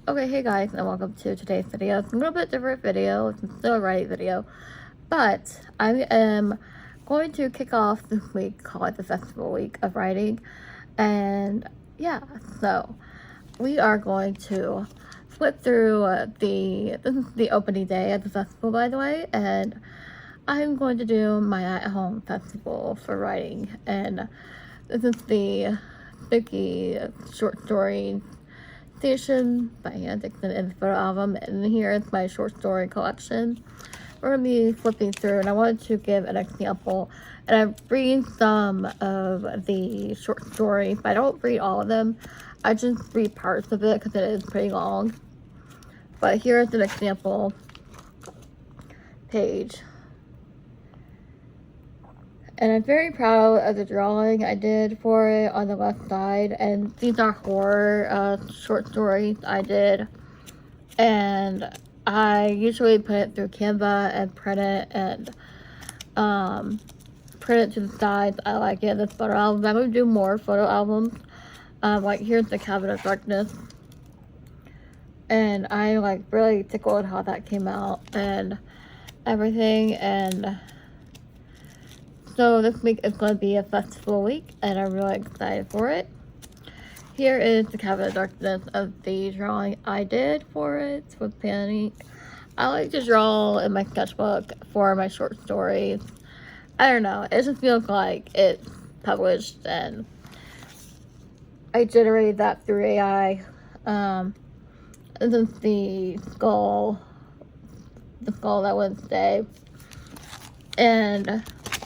Okay, hey guys, and welcome to today's video. It's a little bit different video. It's still a writing video, but I am going to kick off this week, call it the festival week of writing, and yeah, so we are going to flip through this is the opening day of the festival, by the way, and I'm going to do my at-home festival for writing, and this is the Spooky short story Station by Hannah Dixon and the photo album, and here is my short story collection. We're going to be flipping through, and I wanted to give an example, and I read some of the short stories, but I don't read all of them. I just read parts of it because it is pretty long. But here's an example page. And I'm very proud of the drawing I did for it on the left side. And these are horror short stories I did. And I usually put it through Canva and print it and print it to the sides. I like it. This photo album. I'm going to do more photo albums. Like here's the Cabinet of Darkness. And I like really tickled how that came out and everything. And so this week is going to be a festival week, and I'm really excited for it. Here is the Cabinet of Darkness of the drawing I did for it with pen and ink. I like to draw in my sketchbook for my short stories. I don't know, it just feels like it's published, and I generated that through AI. This is the skull that went today, and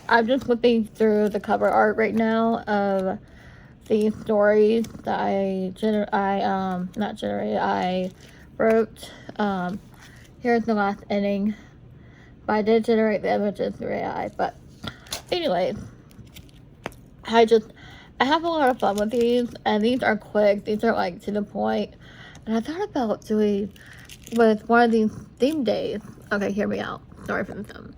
I'm just flipping through the cover art right now of the stories that I wrote. Here's the last ending, but I did generate the images through AI. But anyways, I have a lot of fun with these, and these are quick. These are like to the point. And I thought about doing with one of these theme days. Okay, hear me out. Sorry for the thumb.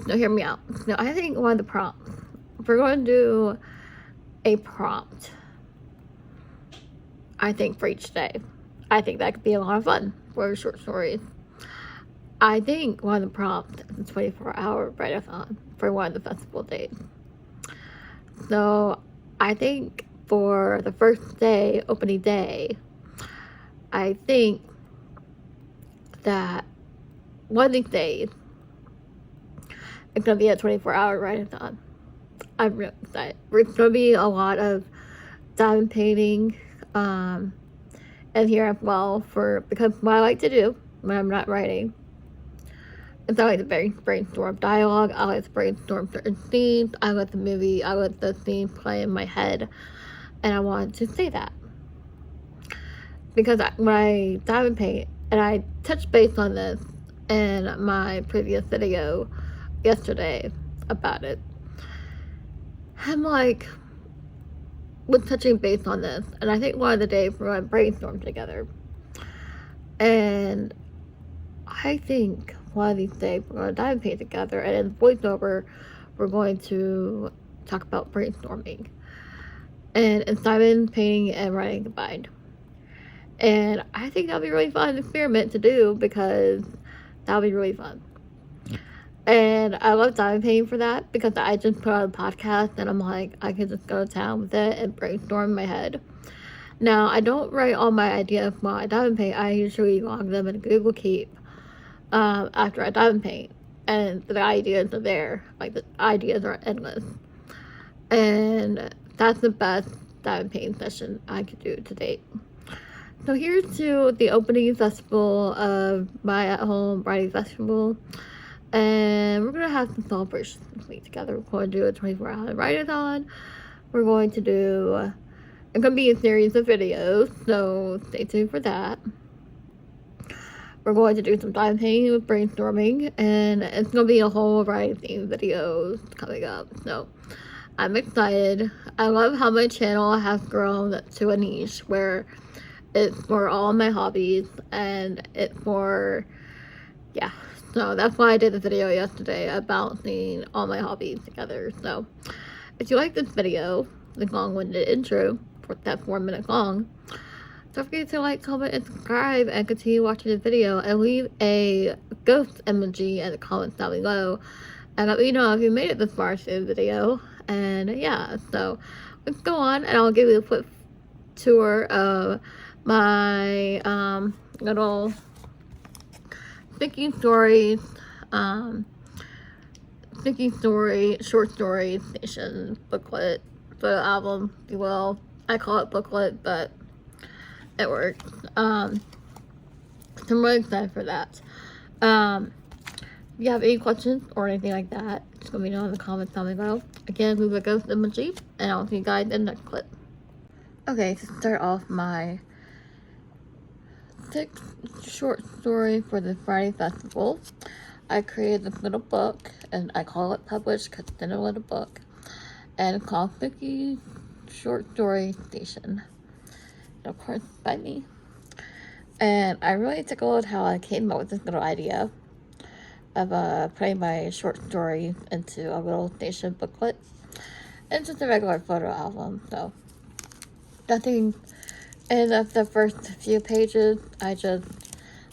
No, hear me out. No, I think one of the prompts. If we're going to do a prompt, I think for each day, I think that could be a lot of fun for short stories. I think one of the prompts is a 24-hour write-a-thon for one of the festival days. So I think for the first day, opening day, I think that one of these days, it's going to be a 24-hour write-a-thon. I'm really excited. It's going to be a lot of diamond painting, and here as well, because what I like to do when I'm not writing is I like to brainstorm dialogue. I like to brainstorm certain scenes. I let the scene play in my head, and I wanted to say that. Because when I diamond paint, and I touched base on this in my previous video yesterday about it, I'm like, was touching base on this, and I think one of the days we're going to brainstorm together, and I think one of these days we're going to dive paint together, and in voiceover we're going to talk about brainstorming, and it's diamond painting and writing combined. And I think that'll be a really fun experiment to do, because that'll be really fun. And I love diamond painting for that, because I just put on a podcast and I'm like, I could just go to town with it and brainstorm in my head. Now, I don't write all my ideas while I diamond paint. I usually log them in Google Keep after I diamond paint. And the ideas are there. Like, the ideas are endless. And that's the best diamond painting session I could do to date. So here's to the opening festival of my at-home writing festival. And we're going to have some celebrations this week together. We're going to do a 24-hour write-a-thon. We're going to do, it's going to be a series of videos, so stay tuned for that. We're going to do some diamond painting with brainstorming, and it's going to be a whole variety of videos coming up. So I'm excited. I love how my channel has grown to a niche where it's for all my hobbies, and it's for, yeah. So that's why I did the video yesterday about seeing all my hobbies together. So if you like this video, the long-winded intro, for that 4 minutes long, don't forget to like, comment, and subscribe, and continue watching the video, and leave a ghost emoji in the comments down below, and let me know if you made it this far to the video. And yeah, so let's go on, and I'll give you a quick tour of my little Thinking Stories, short story station booklet, photo album, if you will. I call it booklet, but it works. So I'm really excited for that. If you have any questions or anything like that, just let me know in the comments down below. Again, leave a ghost emoji, and I'll see you guys in the next clip. Okay, to start off my 6th short story for the Friday Festival, I created this little book, and I call it published because it's in a little book, and it's called Spooky Short Story Station, and of course by me. And I really tickled how I came up with this little idea of putting my short story into a little station booklet. It's just a regular photo album, so nothing. And of the first few pages, I just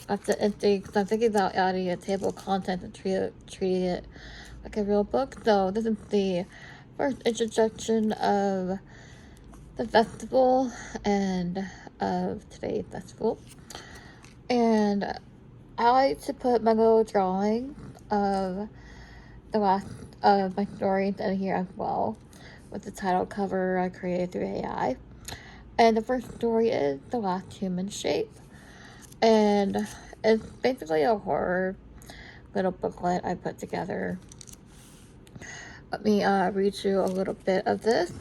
left it empty because I'm thinking about adding a table of contents and treating it like a real book. So this is the first introduction of the festival and of today's festival. And I like to put my little drawing of the last of my stories in here as well, with the title cover I created through AI. And the first story is The Last Human Shape, and it's basically a horror little booklet I put together. Let me read you a little bit of this.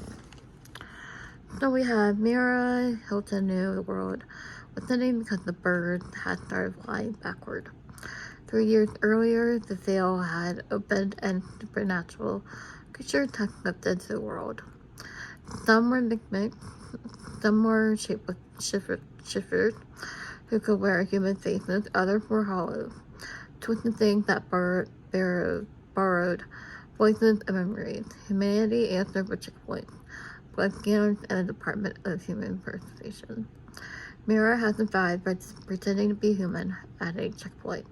So we have Mira Hilton knew the world was ending because the bird had started flying backward. 3 years earlier, the veil had opened and supernatural creatures had slipped into the world. Some were mixed, some were shifted, who could wear human faces, others were hollow, twisted things that borrowed voices and memories. Humanity answered with checkpoints, blood scanners, and a Department of Human Preservation. Mira has survived by pretending to be human at a checkpoint.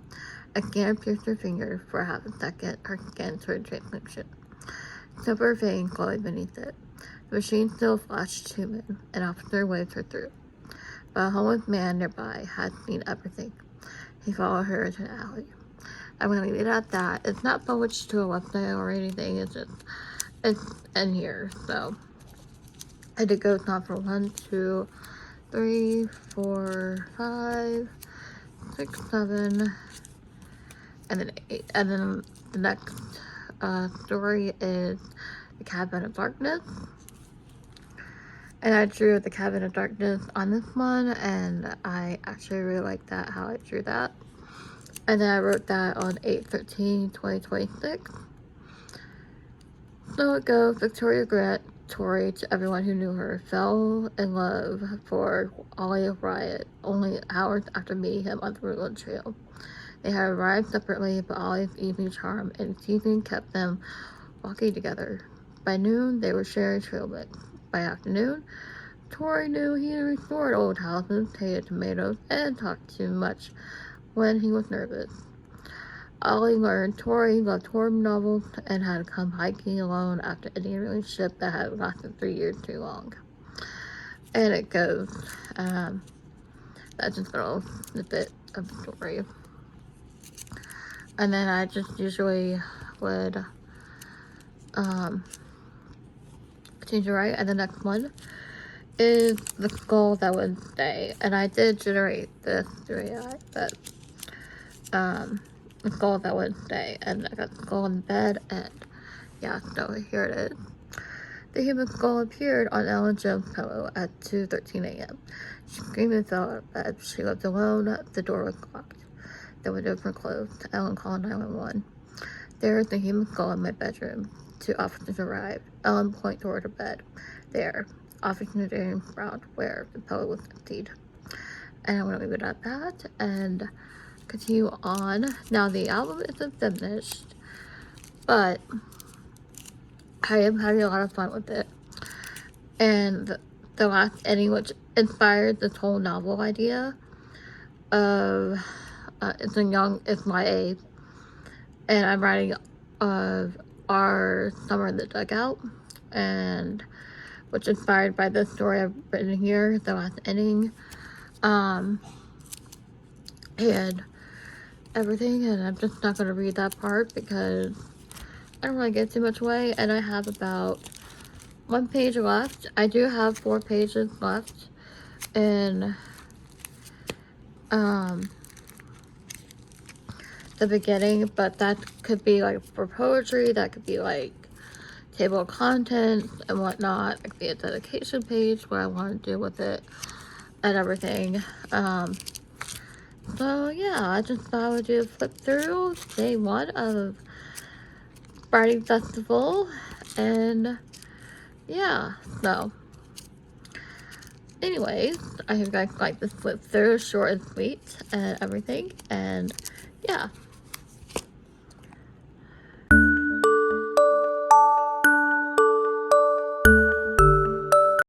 A scanner pierced her finger for half a second. Her skin turned translucent. Silver vein glowed beneath it. The machine still flashed human. An officer waved her through. But a homeless man nearby had seen everything. He followed her into an alley. I'm going to leave it at that. It's not published to a website or anything. It's in here. So I did go on for 1, 2, 3, 4, 5, 6, 7, and then 8. And then the next story is The Cabin of Darkness. And I drew The Cabin of Darkness on this one, and I actually really like that, how I drew that. And then I wrote that on 8/13/2026. So it goes, Victoria Grant, Tori, to everyone who knew her, fell in love for Ollie Riot only hours after meeting him on the Woodland Trail. They had arrived separately, but Ollie's evening charm and teasing kept them walking together. By noon, they were sharing trail mix. By afternoon, Tori knew he had restored old houses, hated tomatoes, and talked too much when he was nervous. Ollie learned Tori loved horror novels and had come hiking alone after ending a relationship that had lasted 3 years too long. And it goes, that's just a little snippet of the story. And then I just usually would change it right. And the next one is The Skull That Would Stay. And I did generate this through AI, but The Skull That Would Stay. And I got the skull in bed, and yeah, so here it is. The human skull appeared on Ellen Jones' pillow at 2:13 a.m. She screamed and fell out of bed. She lived alone. The door was locked. The windows were closed. Ellen called 911. There is the human skull in my bedroom. 2 officers arrived. Ellen pointed toward her bed. There. Officer James Brown, where the pillow was emptied. And I'm going to leave it at that and continue on. Now, the album isn't finished, but I am having a lot of fun with it. And the last ending, which inspired this whole novel idea of it's my age, and I'm writing of our summer in the dugout, and which inspired by this story I've written here, the last ending, and everything. And I'm just not going to read that part because I don't really give too much away, and I have about 1 page left. I do have 4 pages left in the beginning, but that could be like for poetry, that could be like table of contents and whatnot. It could be a dedication page where I want to do with it and everything. So yeah, I just thought I would do a flip through day 1 of writing festival, and yeah, so anyways, I hope you guys like this flip through, short and sweet and everything, and yeah.